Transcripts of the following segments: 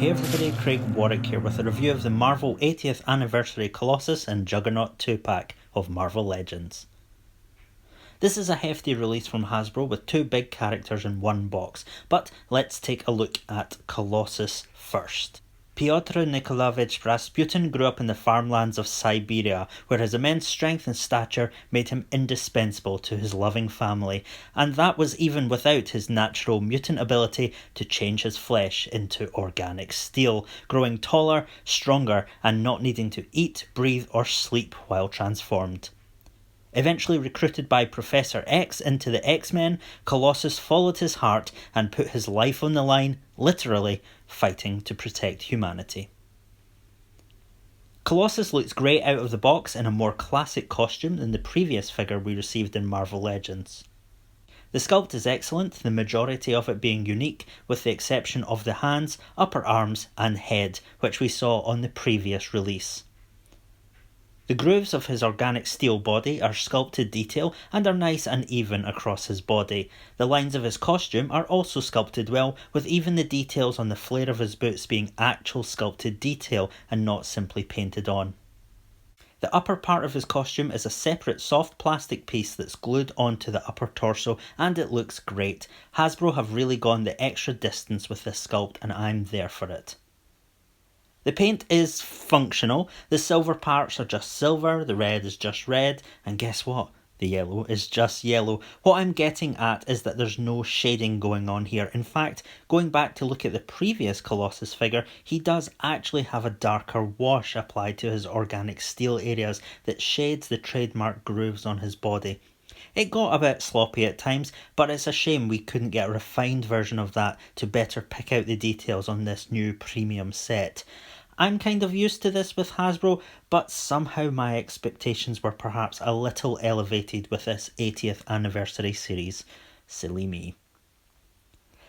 Hey everybody, Craig Warwick here with a review of the Marvel 80th Anniversary Colossus and Juggernaut 2-pack of Marvel Legends. This is a hefty release from Hasbro with two big characters in one box, but let's take a look at Colossus first. Pyotr Nikolaevich Rasputin grew up in the farmlands of Siberia, where his immense strength and stature made him indispensable to his loving family, and that was even without his natural mutant ability to change his flesh into organic steel, growing taller, stronger, and not needing to eat, breathe, or sleep while transformed. Eventually recruited by Professor X into the X-Men, Colossus followed his heart and put his life on the line, literally, fighting to protect humanity. Colossus looks great out of the box in a more classic costume than the previous figure we received in Marvel Legends. The sculpt is excellent, the majority of it being unique, with the exception of the hands, upper arms and head, which we saw on the previous release. The grooves of his organic steel body are sculpted detail and are nice and even across his body. The lines of his costume are also sculpted well, with even the details on the flare of his boots being actual sculpted detail and not simply painted on. The upper part of his costume is a separate soft plastic piece that's glued onto the upper torso, and it looks great. Hasbro have really gone the extra distance with this sculpt and I'm there for it. The paint is functional, the silver parts are just silver, the red is just red, and guess what? The yellow is just yellow. What I'm getting at is that there's no shading going on here. In fact, going back to look at the previous Colossus figure, he does actually have a darker wash applied to his organic steel areas that shades the trademark grooves on his body. It got a bit sloppy at times, but it's a shame we couldn't get a refined version of that to better pick out the details on this new premium set. I'm kind of used to this with Hasbro, but somehow my expectations were perhaps a little elevated with this 80th anniversary series. Silly me.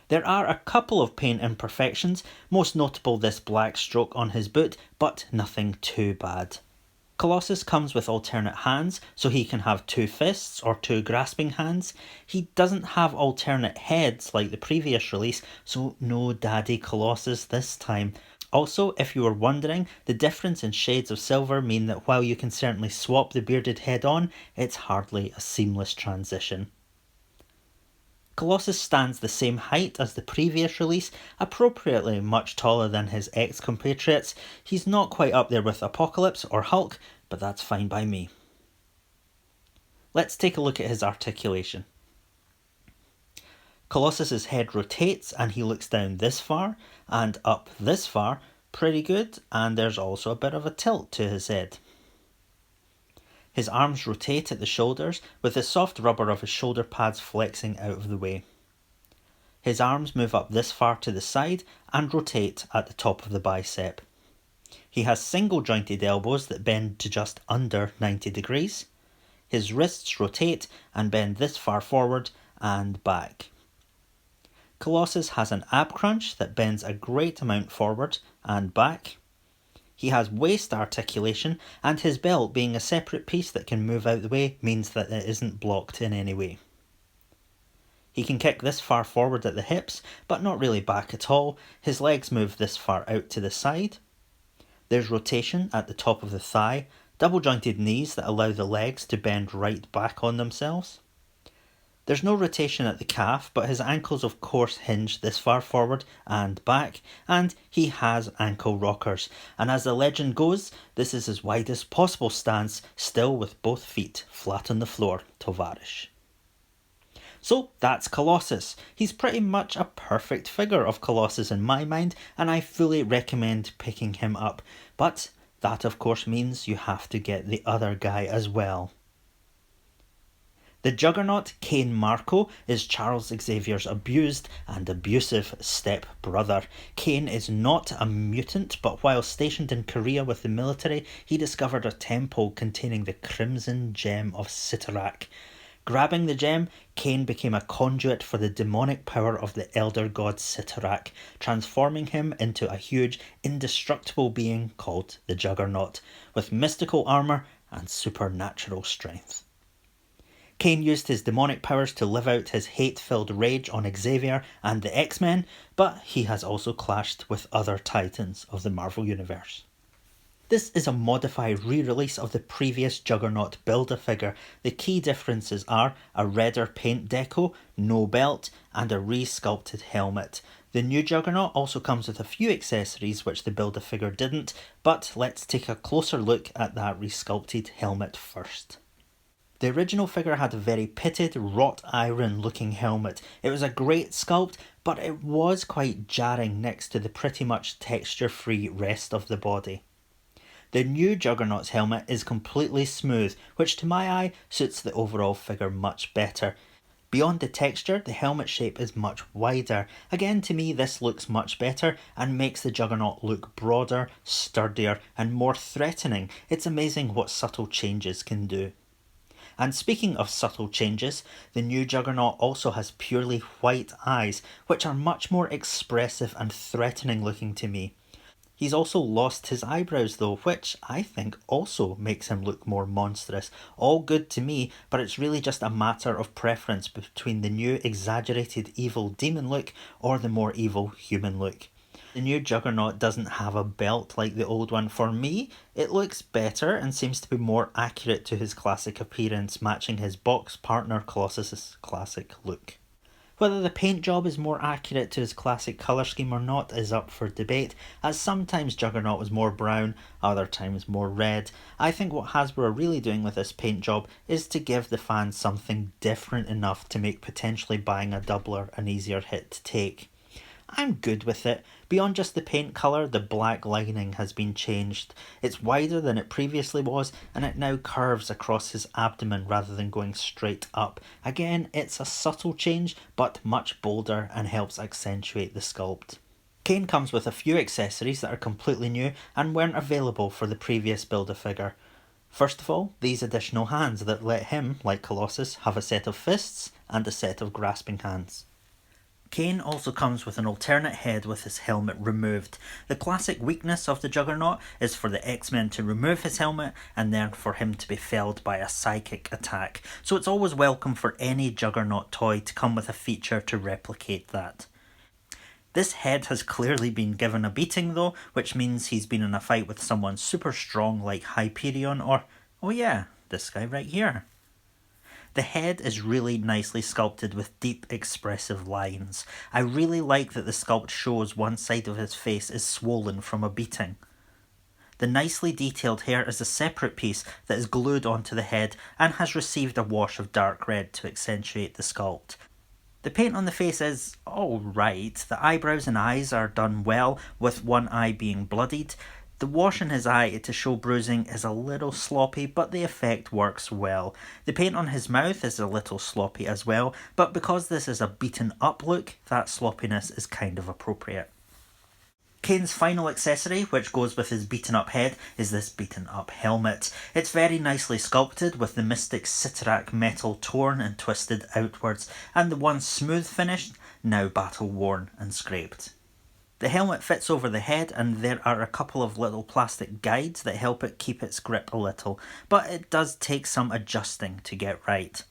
There are a couple of paint imperfections, most notable this black stroke on his boot, but nothing too bad. Colossus comes with alternate hands, so he can have two fists or two grasping hands. He doesn't have alternate heads like the previous release, so no Daddy Colossus this time. Also, if you were wondering, the difference in shades of silver mean that while you can certainly swap the bearded head on, it's hardly a seamless transition. Colossus stands the same height as the previous release, appropriately much taller than his ex-compatriots. He's not quite up there with Apocalypse or Hulk, but that's fine by me. Let's take a look at his articulation. Colossus's head rotates and he looks down this far and up this far, pretty good, and there's also a bit of a tilt to his head. His arms rotate at the shoulders, with the soft rubber of his shoulder pads flexing out of the way. His arms move up this far to the side and rotate at the top of the bicep. He has single jointed elbows that bend to just under 90 degrees. His wrists rotate and bend this far forward and back. Colossus has an ab crunch that bends a great amount forward and back. He has waist articulation, and his belt being a separate piece that can move out the way means that it isn't blocked in any way. He can kick this far forward at the hips, but not really back at all. His legs move this far out to the side. There's rotation at the top of the thigh, double jointed knees that allow the legs to bend right back on themselves. There's no rotation at the calf, but his ankles of course hinge this far forward and back, and he has ankle rockers. And as the legend goes, this is his widest possible stance, still with both feet flat on the floor, tovarish. So that's Colossus. He's pretty much a perfect figure of Colossus in my mind, and I fully recommend picking him up. But that of course means you have to get the other guy as well. The Juggernaut, Cain Marko, is Charles Xavier's abused and abusive step-brother. Cain is not a mutant, but while stationed in Korea with the military, he discovered a temple containing the Crimson Gem of Cyttorak. Grabbing the gem, Cain became a conduit for the demonic power of the elder god Cyttorak, transforming him into a huge, indestructible being called the Juggernaut, with mystical armour and supernatural strength. Kane used his demonic powers to live out his hate-filled rage on Xavier and the X-Men, but he has also clashed with other titans of the Marvel Universe. This is a modified re-release of the previous Juggernaut Build-A-Figure. The key differences are a redder paint deco, no belt, and a re-sculpted helmet. The new Juggernaut also comes with a few accessories which the Build-A-Figure didn't, but let's take a closer look at that re-sculpted helmet first. The original figure had a very pitted, wrought iron looking helmet. It was a great sculpt, but it was quite jarring next to the pretty much texture-free rest of the body. The new Juggernaut's helmet is completely smooth, which to my eye suits the overall figure much better. Beyond the texture, the helmet shape is much wider. Again, to me this looks much better and makes the Juggernaut look broader, sturdier and more threatening. It's amazing what subtle changes can do. And speaking of subtle changes, the new Juggernaut also has purely white eyes, which are much more expressive and threatening looking to me. He's also lost his eyebrows though, which I think also makes him look more monstrous. All good to me, but it's really just a matter of preference between the new exaggerated evil demon look or the more evil human look. The new Juggernaut doesn't have a belt like the old one. For me, it looks better and seems to be more accurate to his classic appearance, matching his box partner Colossus's classic look. Whether the paint job is more accurate to his classic colour scheme or not is up for debate, as sometimes Juggernaut was more brown, other times more red. I think what Hasbro are really doing with this paint job is to give the fans something different enough to make potentially buying a doubler an easier hit to take. I'm good with it. Beyond just the paint colour, the black lining has been changed. It's wider than it previously was, and it now curves across his abdomen rather than going straight up. Again, it's a subtle change, but much bolder and helps accentuate the sculpt. Kane comes with a few accessories that are completely new and weren't available for the previous Build-A-Figure. First of all, these additional hands that let him, like Colossus, have a set of fists and a set of grasping hands. Kane also comes with an alternate head with his helmet removed. The classic weakness of the Juggernaut is for the X-Men to remove his helmet and then for him to be felled by a psychic attack, so it's always welcome for any Juggernaut toy to come with a feature to replicate that. This head has clearly been given a beating though, which means he's been in a fight with someone super strong like Hyperion or, oh yeah, this guy right here. The head is really nicely sculpted with deep expressive lines. I really like that the sculpt shows one side of his face is swollen from a beating. The nicely detailed hair is a separate piece that is glued onto the head and has received a wash of dark red to accentuate the sculpt. The paint on the face is alright. The eyebrows and eyes are done well, with one eye being bloodied. The wash in his eye to show bruising is a little sloppy, but the effect works well. The paint on his mouth is a little sloppy as well, but because this is a beaten up look, that sloppiness is kind of appropriate. Kane's final accessory, which goes with his beaten up head, is this beaten up helmet. It's very nicely sculpted, with the Mystic Cyttorak metal torn and twisted outwards, and the once smooth finish now battle worn and scraped. The helmet fits over the head and there are a couple of little plastic guides that help it keep its grip a little, but it does take some adjusting to get right.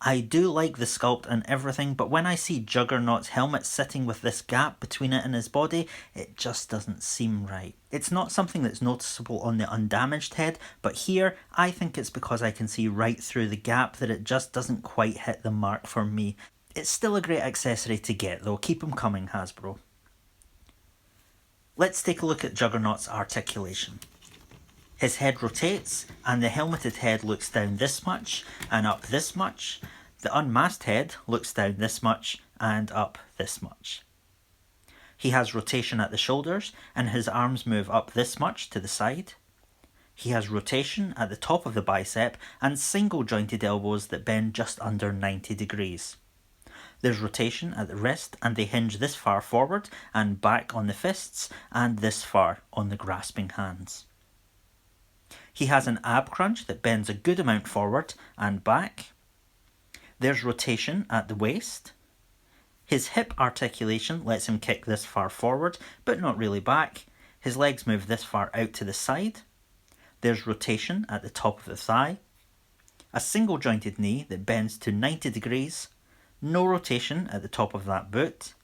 I do like the sculpt and everything, but when I see Juggernaut's helmet sitting with this gap between it and his body, it just doesn't seem right. It's not something that's noticeable on the undamaged head, but here I think it's because I can see right through the gap that it just doesn't quite hit the mark for me. It's still a great accessory to get though, keep them coming Hasbro. Let's take a look at Juggernaut's articulation. His head rotates and the helmeted head looks down this much and up this much. The unmasked head looks down this much and up this much. He has rotation at the shoulders and his arms move up this much to the side. He has rotation at the top of the bicep and single jointed elbows that bend just under 90 degrees. There's rotation at the wrist and they hinge this far forward and back on the fists and this far on the grasping hands. He has an ab crunch that bends a good amount forward and back. There's rotation at the waist. His hip articulation lets him kick this far forward but not really back. His legs move this far out to the side. There's rotation at the top of the thigh. a single jointed knee that bends to 90 degrees, no rotation at the top of that boot.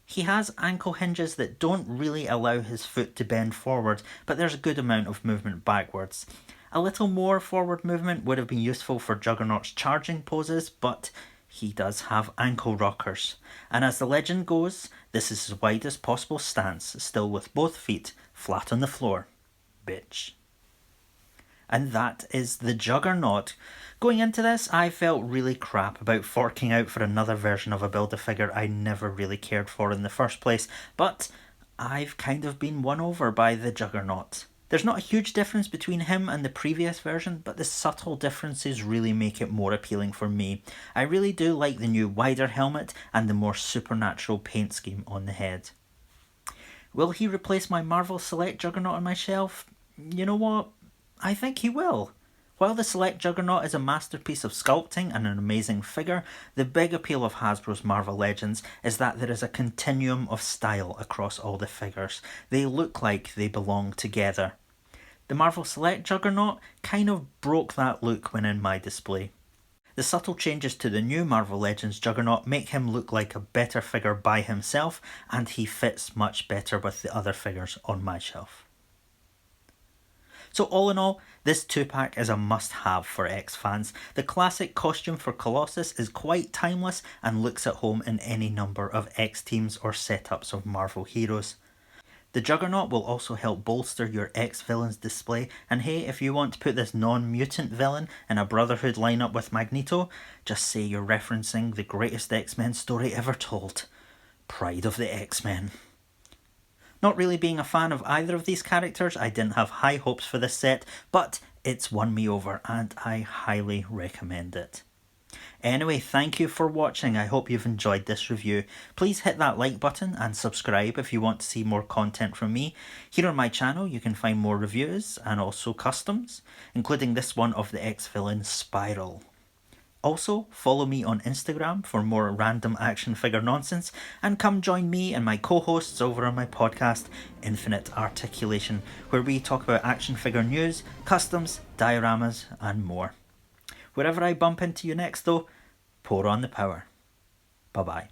He has ankle hinges that don't really allow his foot to bend forward, but there's a good amount of movement backwards. A little more forward movement would have been useful for Juggernaut's charging poses, but he does have ankle rockers. And as the legend goes, this is his widest possible stance, still with both feet flat on the floor. Bitch. And that is the Juggernaut. Going into this, I felt really crap about forking out for another version of a Build-A-Figure I never really cared for in the first place, but I've kind of been won over by the Juggernaut. There's not a huge difference between him and the previous version, but the subtle differences really make it more appealing for me. I really do like the new wider helmet and the more supernatural paint scheme on the head. Will he replace my Marvel Select Juggernaut on my shelf? You know what? I think he will. While the Select Juggernaut is a masterpiece of sculpting and an amazing figure, the big appeal of Hasbro's Marvel Legends is that there is a continuum of style across all the figures. They look like they belong together. The Marvel Select Juggernaut kind of broke that look when in my display. The subtle changes to the new Marvel Legends Juggernaut make him look like a better figure by himself, and he fits much better with the other figures on my shelf. So all in all, this 2-pack is a must-have for X fans. The classic costume for Colossus is quite timeless and looks at home in any number of X teams or setups of Marvel heroes. The Juggernaut will also help bolster your X villains display, and hey, if you want to put this non-mutant villain in a Brotherhood lineup with Magneto, just say you're referencing the greatest X-Men story ever told. Pride of the X-Men. Not really being a fan of either of these characters, I didn't have high hopes for this set, but it's won me over and I highly recommend it. Anyway, thank you for watching. I hope you've enjoyed this review. Please hit that like button and subscribe if you want to see more content from me. Here on my channel you can find more reviews and also customs, including this one of the X-Villain Spiral. Also, follow me on Instagram for more random action figure nonsense, and come join me and my co-hosts over on my podcast, Infinite Articulation, where we talk about action figure news, customs, dioramas, and more. Wherever I bump into you next though, pour on the power. Bye bye.